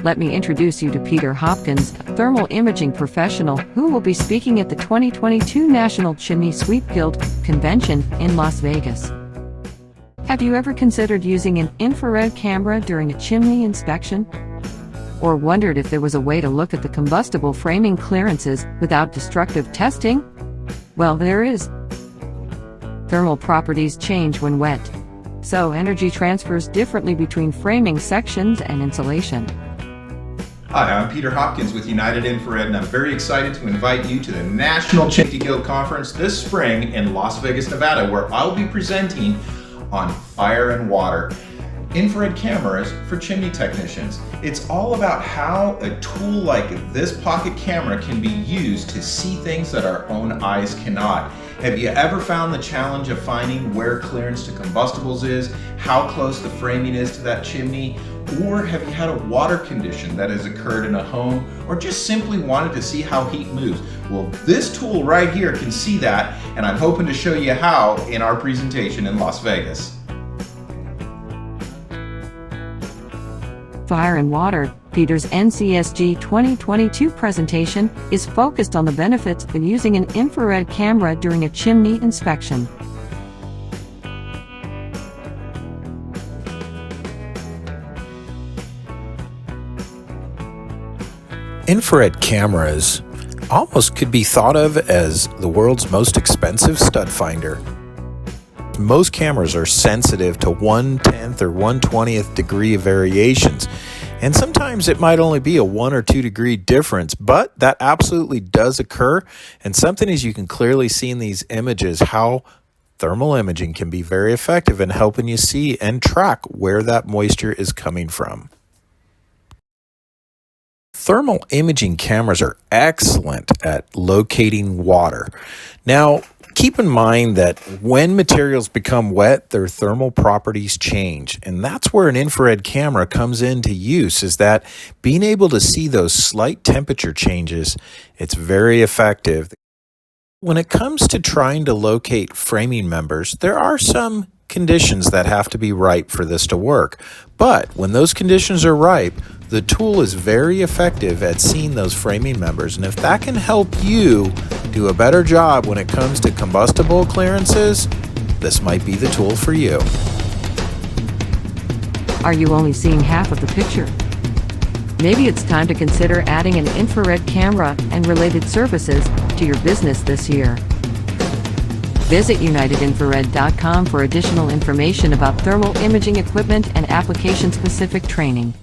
Let me introduce you to Peter Hopkins, a thermal imaging professional who will be speaking at the 2022 National Chimney Sweep Guild Convention in Las Vegas. Have you ever considered using an infrared camera during a chimney inspection? Or wondered if there was a way to look at the combustible framing clearances without destructive testing? Well, there is. Thermal properties change when wet, so energy transfers differently between framing sections and insulation. Hi, I'm Peter Hopkins with United Infrared, and I'm very excited to invite you to the National Chimney Guild Conference this spring in Las Vegas, Nevada, where I'll be presenting on fire and water. Infrared cameras for chimney technicians. It's all about how a tool like this pocket camera can be used to see things that our own eyes cannot. Have you ever found the challenge of finding where clearance to combustibles is, how close the framing is to that chimney? Or have you had a water condition that has occurred in a home, or just simply wanted to see how heat moves? Well, this tool right here can see that, and I'm hoping to show you how in our presentation in Las Vegas. Fire and Water, Peter's NCSG 2022 presentation is focused on the benefits of using an infrared camera during a chimney inspection. Infrared cameras almost could be thought of as the world's most expensive stud finder. Most cameras are sensitive to 1/10 or 1/20th degree of variations, and sometimes it might only be a 1 or 2 degree difference, but that absolutely does occur, and something as you can clearly see in these images how thermal imaging can be very effective in helping you see and track where that moisture is coming from. Thermal imaging cameras are excellent at locating water. Now, keep in mind that when materials become wet, their thermal properties change, and that's where an infrared camera comes into use, is that being able to see those slight temperature changes, it's very effective. When it comes to trying to locate framing members, there are some conditions that have to be ripe for this to work. But when those conditions are ripe, the tool is very effective at seeing those framing members. And if that can help you do a better job when it comes to combustible clearances, this might be the tool for you. Are you only seeing half of the picture? Maybe it's time to consider adding an infrared camera and related services to your business this year. Visit unitedinfrared.com for additional information about thermal imaging equipment and application-specific training.